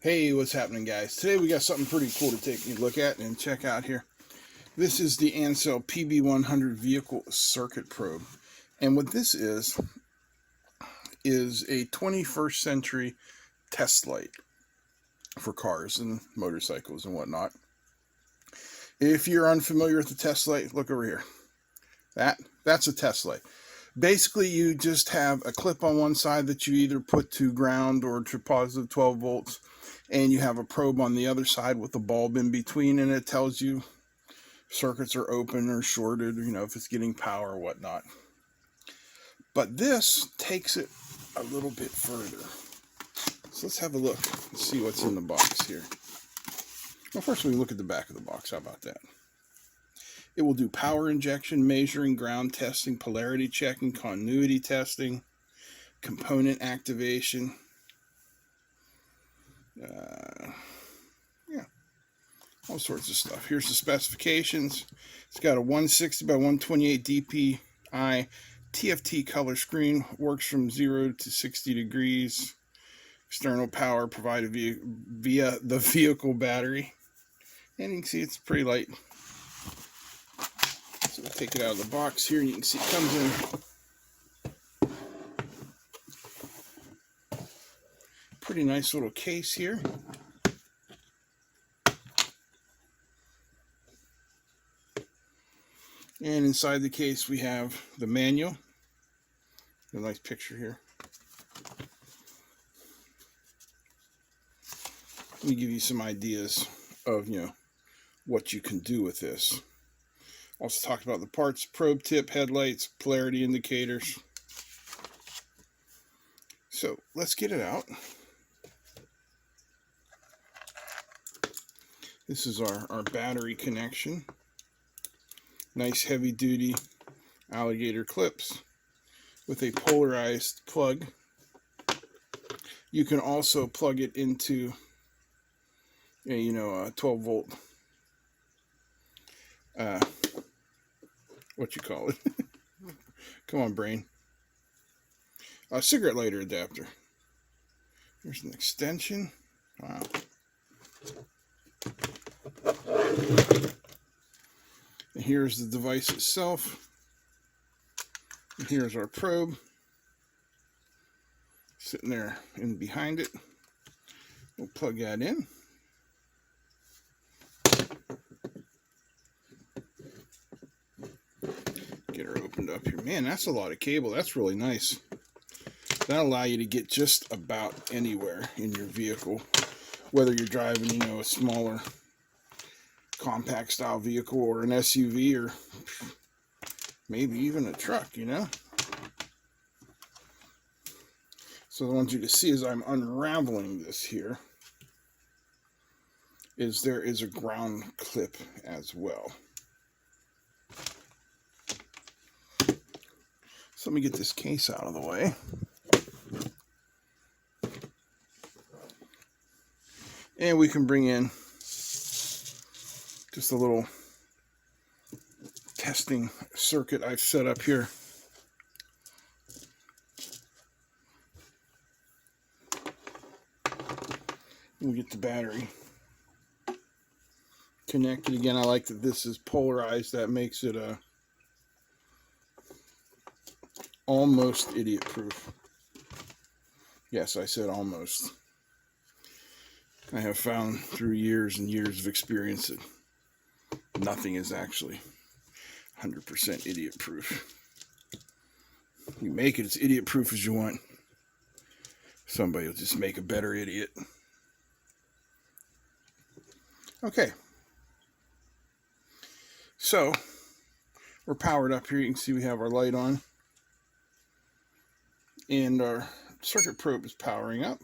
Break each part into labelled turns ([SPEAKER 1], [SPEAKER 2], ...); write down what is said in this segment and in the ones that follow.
[SPEAKER 1] Hey, what's happening, guys? Today we got something pretty cool to take a look at and check out here. This is the Ancel PB100 vehicle circuit probe. And what this is a 21st century test light for cars and motorcycles and whatnot. If you're unfamiliar with the test light, look over here. That's a test light. Basically, you just have a clip on one side that you either put to ground or to positive 12 volts, and you have a probe on the other side with a bulb in between, and it tells you circuits are open or shorted, if it's getting power or whatnot. But this takes it a little bit further. So let's have a look and see what's in the box here. Well, first we look at the back of the box. How about that? It will do power injection, measuring, ground testing, polarity checking, continuity testing, component activation. All sorts of stuff. Here's the specifications. It's got a 160 by 128 DPI TFT color screen. Works from 0 to 60 degrees. External power provided via the vehicle battery. And you can see it's pretty light. So we'll take it out of the box here, and you can see it comes in pretty nice little case here. And inside the case we have the manual. A nice picture here. Let me give you some ideas of what you can do with this. Also talked about the parts: probe tip, headlights, polarity indicators. So let's get it out. This is our battery connection. Nice heavy duty alligator clips with a polarized plug. You can also plug it into a 12 volt what you call it come on, brain. A cigarette lighter adapter. Here's an extension. Wow. And here's the device itself. And here's our probe sitting there in behind it. We'll plug that in. Get her opened up here. Man, that's a lot of cable. That's really nice. That'll allow you to get just about anywhere in your vehicle, whether you're driving, a smaller compact style vehicle or an SUV or maybe even a truck, So what I want you to see as I'm unraveling this here is there is a ground clip as well. So let me get this case out of the way. And we can bring in just a little testing circuit I've set up here. We'll get the battery connected. Again, I like that this is polarized. That makes it almost idiot proof. Yes, I said almost. I have found through years and years of experience that nothing is actually 100% idiot proof. You make it as idiot proof as you want. Somebody will just make a better idiot. Okay. So we're powered up here. You can see we have our light on. And our circuit probe is powering up.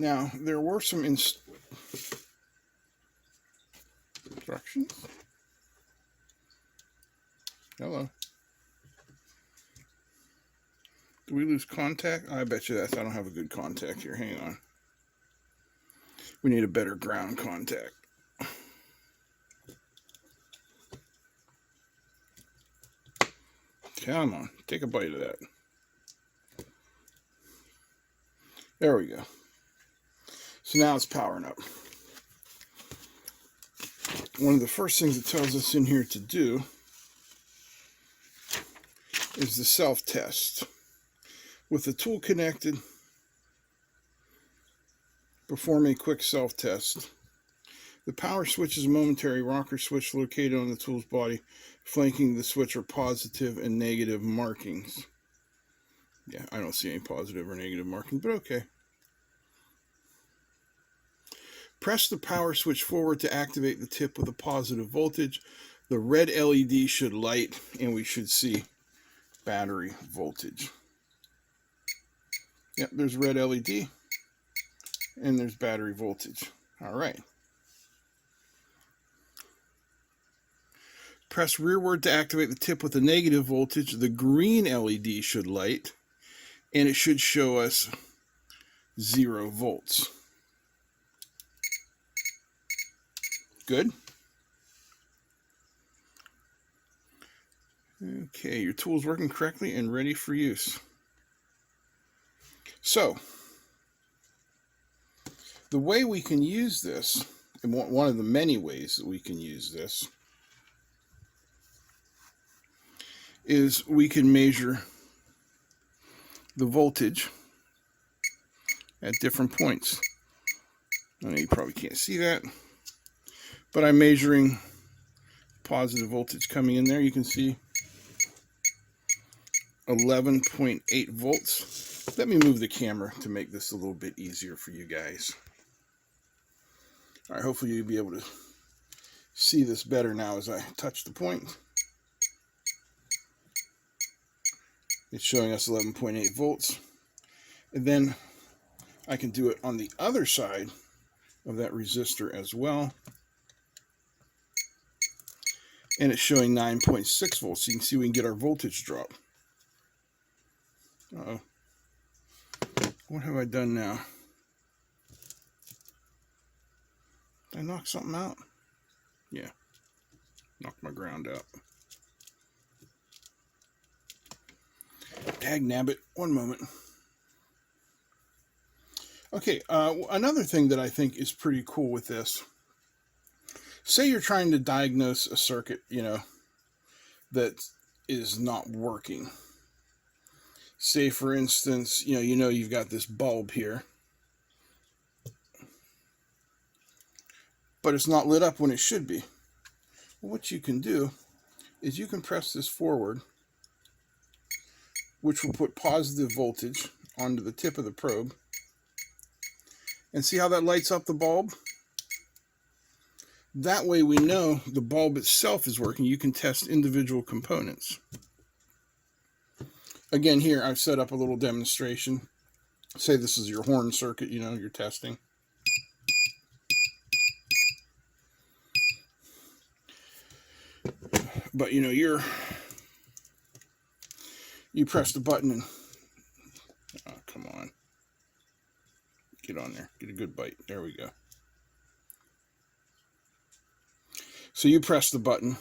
[SPEAKER 1] Now, there were some instructions. Hello. Do we lose contact? I bet you I don't have a good contact here. Hang on. We need a better ground contact. Come on, take a bite of that. There we go. So now it's powering up. One of the first things it tells us in here to do is the self-test. With the tool connected, perform a quick self-test. The power switch is a momentary rocker switch located on the tool's body. Flanking the switch are positive and negative markings. Yeah, I don't see any positive or negative markings, but okay. Press the power switch forward to activate the tip with a positive voltage. The red LED should light, and we should see battery voltage. Yep, there's red LED, and there's battery voltage. All right. Press rearward to activate the tip with a negative voltage. The green LED should light, and it should show us 0 volts. Good. Okay, your tool's working correctly and ready for use. So, the way we can use this, and one of the many ways that we can use this, is we can measure the voltage at different points. I know you probably can't see that, but I'm measuring positive voltage coming in there. You can see 11.8 volts. Let me move the camera to make this a little bit easier for you guys. All right, hopefully you'll be able to see this better now as I touch the point. It's showing us 11.8 volts. And then I can do it on the other side of that resistor as well. And it's showing 9.6 volts. So you can see we can get our voltage drop. Uh-oh. What have I done now? Did I knock something out? Yeah. Knocked my ground out. Dagnabbit, one moment. Okay, another thing that I think is pretty cool with this. Say you're trying to diagnose a circuit, that is not working. Say, for instance, you've got this bulb here, but it's not lit up when it should be. Well, what you can do is you can press this forward, which will put positive voltage onto the tip of the probe. And see how that lights up the bulb? That way we know the bulb itself is working. You can test individual components. Again, here I've set up a little demonstration. Say this is your horn circuit, you're testing. But you press the button and come on. Get on there. Get a good bite. There we go. So you press the button.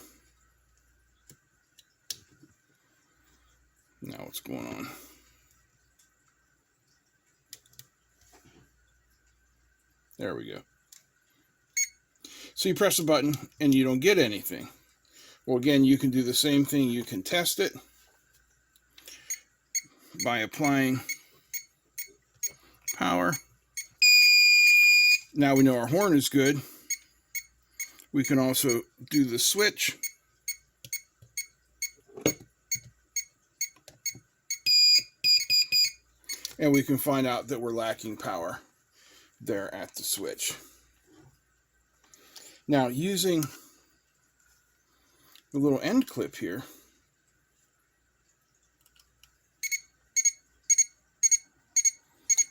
[SPEAKER 1] Now what's going on? There we go. So you press the button and you don't get anything. Well, again, you can do the same thing. You can test it by applying power. Now we know our horn is good. We can also do the switch. And we can find out that we're lacking power there at the switch. Now, using the little end clip here,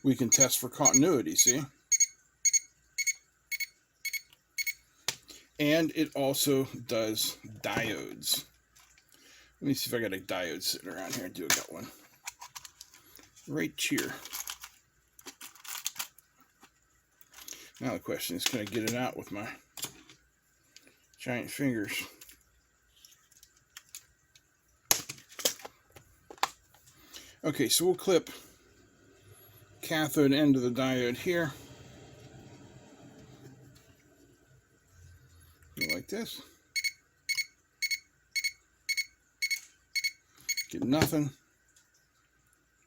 [SPEAKER 1] we can test for continuity, see? And it also does diodes. Let me see if I got a diode sitting around here. I do got one. Right here. Now the question is, can I get it out with my giant fingers? Okay, so we'll clip cathode end of the diode here. like this. Get nothing.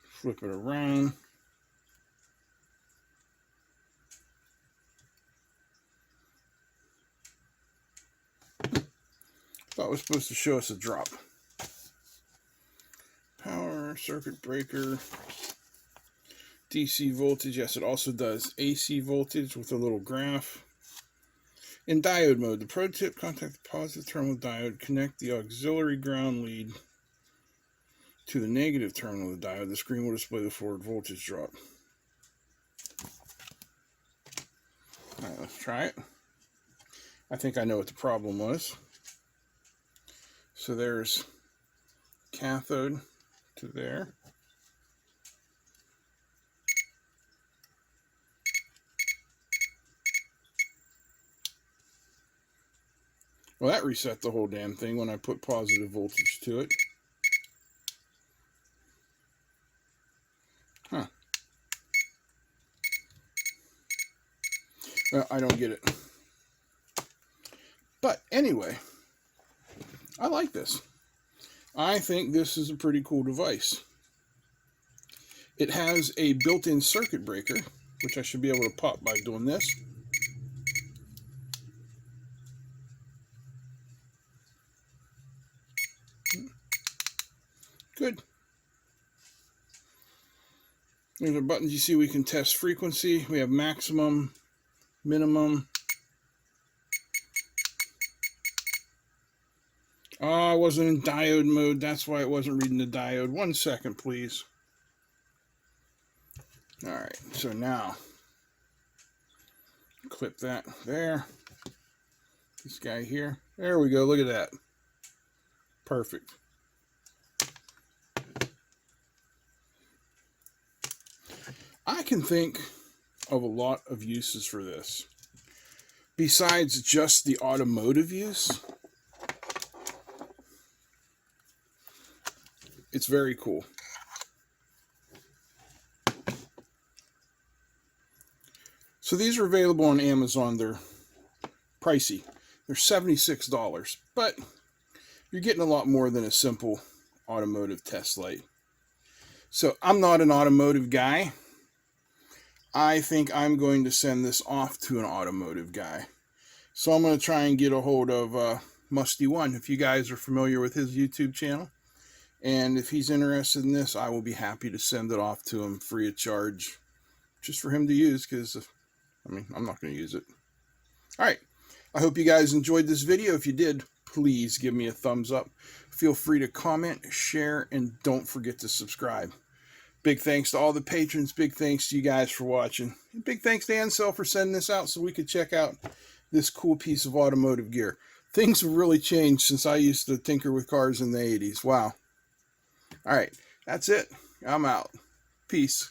[SPEAKER 1] Flip it around. Thought it was supposed to show us a drop. Power, circuit breaker, DC voltage. Yes, it also does AC voltage with a little graph. In diode mode, the pro tip: contact the positive terminal diode, connect the auxiliary ground lead to the negative terminal of the diode. The screen will display the forward voltage drop. All right, let's try it. I think I know what the problem was. So there's cathode to there. Well, that reset the whole damn thing when I put positive voltage to it. Huh. Well, I don't get it. But anyway, I like this. I think this is a pretty cool device. It has a built-in circuit breaker, which I should be able to pop by doing this. Good. There's the buttons. You see we can test frequency. We have maximum, minimum. Oh, I wasn't in diode mode. That's why it wasn't reading the diode. 1 second, please. All right, so now clip that there. This guy here. There we go. Look at that. Perfect. I can think of a lot of uses for this. Besides just the automotive use, it's very cool. So these are available on Amazon. They're pricey. They're $76, but you're getting a lot more than a simple automotive test light. So I'm not an automotive guy. I think I'm going to send this off to an automotive guy. So I'm going to try and get a hold of Musty One, if you guys are familiar with his YouTube channel. And if he's interested in this, I will be happy to send it off to him free of charge, just for him to use, because, I mean, I'm not going to use it. All right. I hope you guys enjoyed this video. If you did, please give me a thumbs up. Feel free to comment, share, and don't forget to subscribe. Big thanks to all the patrons. Big thanks to you guys for watching. And big thanks to Ancel for sending this out so we could check out this cool piece of automotive gear. Things have really changed since I used to tinker with cars in the 80s. Wow. All right. That's it. I'm out. Peace.